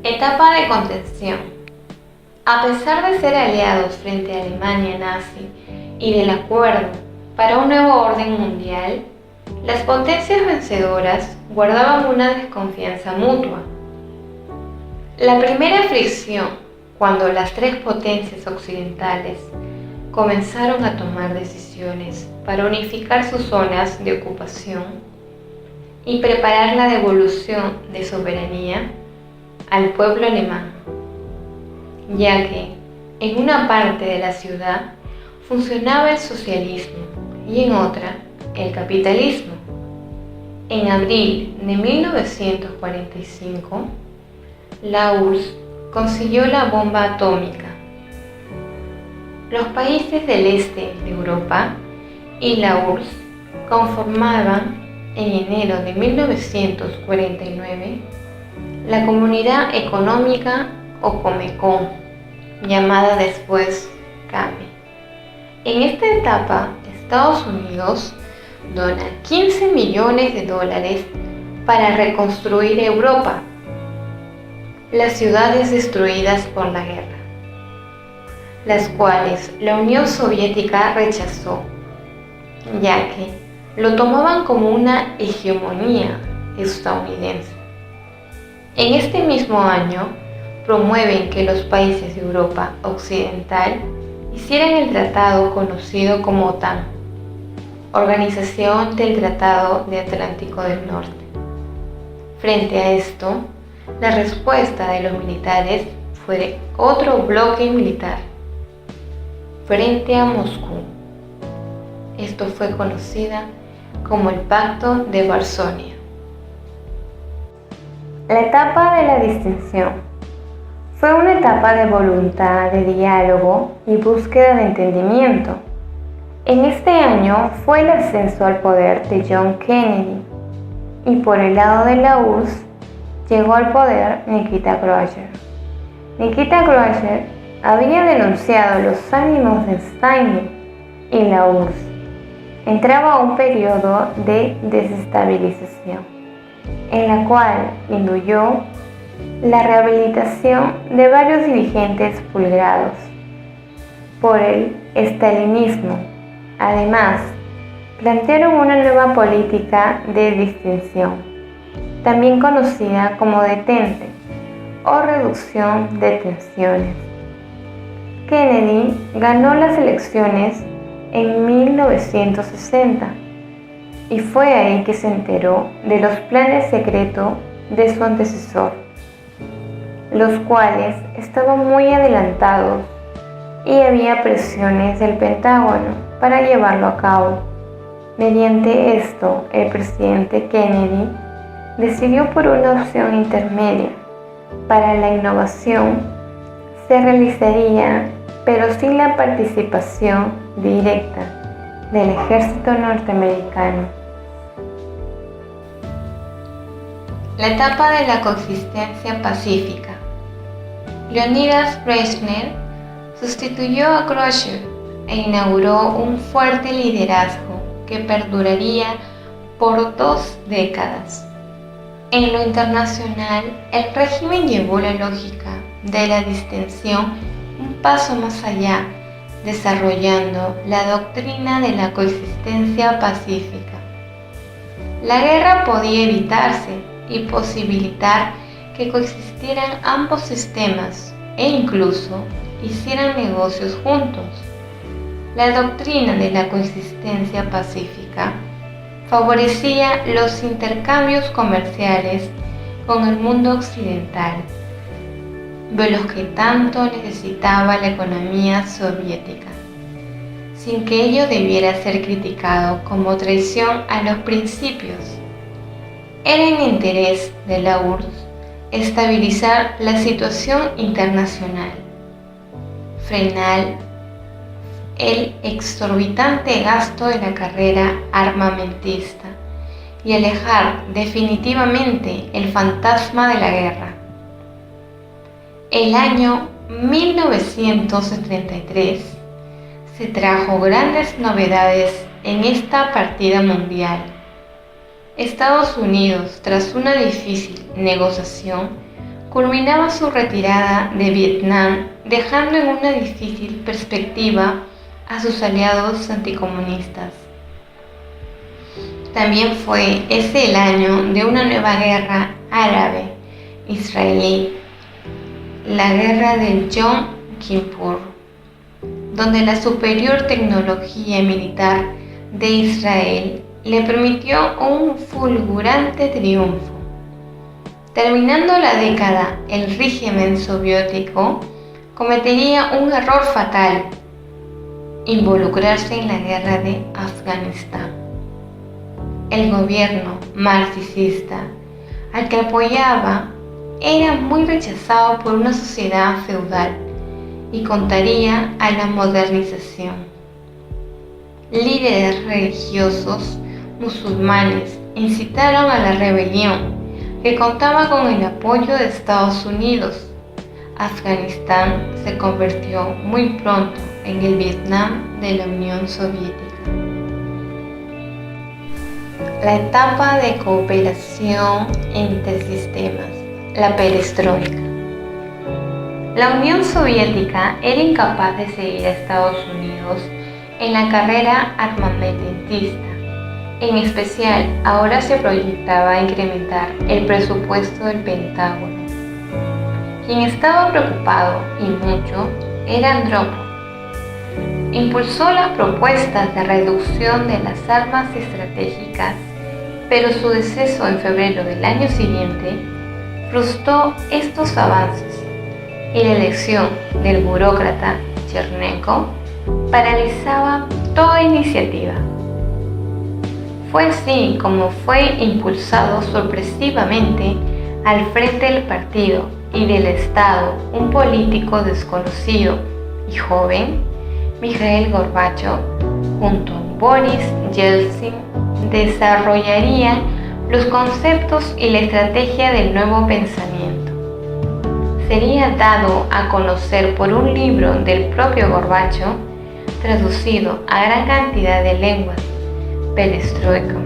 Etapa de contención. A pesar de ser aliados frente a Alemania nazi y del acuerdo para un nuevo orden mundial, las potencias vencedoras guardaban una desconfianza mutua. La primera fricción, cuando las tres potencias occidentales comenzaron a tomar decisiones para unificar sus zonas de ocupación y preparar la devolución de soberanía al pueblo alemán, ya que en una parte de la ciudad funcionaba el socialismo y en otra el capitalismo. En abril de 1945, la URSS consiguió la bomba atómica. Los países del este de Europa y la URSS conformaban en enero de 1949 la Comunidad Económica o Comecon, llamada después CAME. En esta etapa, Estados Unidos dona $15 millones para reconstruir Europa, las ciudades destruidas por la guerra, las cuales la Unión Soviética rechazó, ya que lo tomaban como una hegemonía estadounidense. En este mismo año, promueven que los países de Europa Occidental hicieran el tratado conocido como OTAN, Organización del Tratado de Atlántico del Norte. Frente a esto, la respuesta de los militares fue otro bloque militar frente a Moscú. Esto fue conocida como el Pacto de Varsovia. La etapa de la distensión fue una etapa de voluntad de diálogo y búsqueda de entendimiento. En este año fue el ascenso al poder de John Kennedy y por el lado de la URSS llegó al poder Nikita Khrushchev. Nikita Khrushchev había denunciado los ánimos de Stalin y la URSS entraba a un periodo de desestabilización, en la cual incluyó la rehabilitación de varios dirigentes purgados por el estalinismo. Además, plantearon una nueva política de distinción, también conocida como detente o reducción de tensiones. Kennedy ganó las elecciones en 1960 y fue ahí que se enteró de los planes secretos de su antecesor, los cuales estaban muy adelantados y había presiones del Pentágono para llevarlo a cabo. Mediante esto, el presidente Kennedy decidió por una opción intermedia. Para la innovación se realizaría, pero sin la participación directa del ejército norteamericano. La etapa de la coexistencia pacífica. Leonidas Brezhnev sustituyó a Khrushchev e inauguró un fuerte liderazgo que perduraría por 2 décadas. En lo internacional, el régimen llevó la lógica de la distensión un paso más allá, desarrollando la doctrina de la coexistencia pacífica. La guerra podía evitarse y posibilitar que coexistieran ambos sistemas e incluso hicieran negocios juntos. La doctrina de la coexistencia pacífica favorecía los intercambios comerciales con el mundo occidental, de los que tanto necesitaba la economía soviética, sin que ello debiera ser criticado como traición a los principios. Era en interés de la URSS estabilizar la situación internacional, frenar el exorbitante gasto de la carrera armamentista y alejar definitivamente el fantasma de la guerra. El año 1973 se trajo grandes novedades en esta partida mundial. Estados Unidos, tras una difícil negociación, culminaba su retirada de Vietnam, dejando en una difícil perspectiva a sus aliados anticomunistas. También fue ese el año de una nueva guerra árabe-israelí, la guerra del Yom Kippur, donde la superior tecnología militar de Israel le permitió un fulgurante triunfo. Terminando la década, el régimen soviético cometería un error fatal: involucrarse en la guerra de Afganistán. El gobierno marxista al que apoyaba era muy rechazado por una sociedad feudal y contaría a la modernización. Líderes religiosos musulmanes incitaron a la rebelión, que contaba con el apoyo de Estados Unidos. Afganistán se convirtió muy pronto en el Vietnam de la Unión Soviética. La etapa de cooperación entre sistemas, la perestroika. La Unión Soviética era incapaz de seguir a Estados Unidos en la carrera armamentista. En especial, ahora se proyectaba incrementar el presupuesto del Pentágono. Quien estaba preocupado, y mucho, era Andropov. Impulsó las propuestas de reducción de las armas estratégicas, pero su deceso en febrero del año siguiente frustró estos avances, y la elección del burócrata Chernenko paralizaba toda iniciativa. Fue así como fue impulsado sorpresivamente al frente del partido y del Estado un político desconocido y joven, Mikhail Gorbachev, junto a Boris Yeltsin, desarrollarían los conceptos y la estrategia del nuevo pensamiento. Sería dado a conocer por un libro del propio Gorbachev, traducido a gran cantidad de lenguas: Perestroika,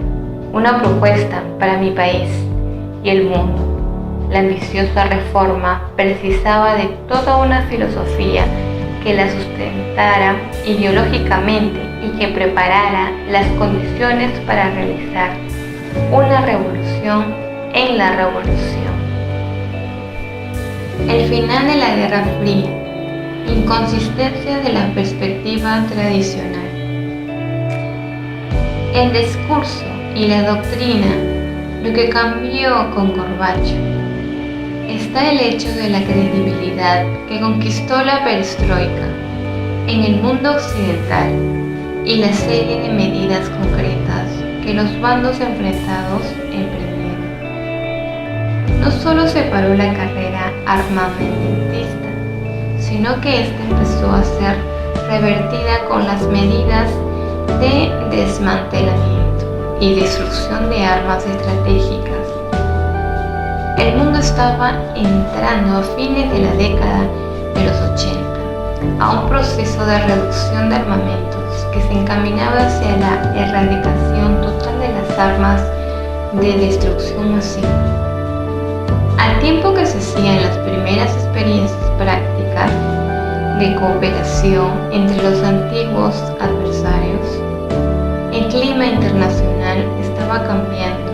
una propuesta para mi país y el mundo. La ambiciosa reforma precisaba de toda una filosofía que la sustentara ideológicamente y que preparara las condiciones para realizar una revolución en la revolución. El final de la Guerra Fría, inconsistencia de la perspectiva tradicional. El discurso y la doctrina, lo que cambió con Gorbachev, está el hecho de la credibilidad que conquistó la perestroika en el mundo occidental y la serie de medidas concretas que los bandos enfrentados emprendieron. No solo separó la carrera armamentista, sino que ésta empezó a ser revertida con las medidas de desmantelamiento y destrucción de armas estratégicas. El mundo estaba entrando a fines de la década de los 80 a un proceso de reducción de armamentos que se encaminaba hacia la erradicación total de las armas de destrucción masiva. Al tiempo que se hacían las primeras experiencias prácticas de cooperación entre los antiguos adversarios, el clima internacional estaba cambiando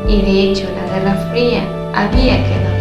y de hecho la Guerra Fría había quedado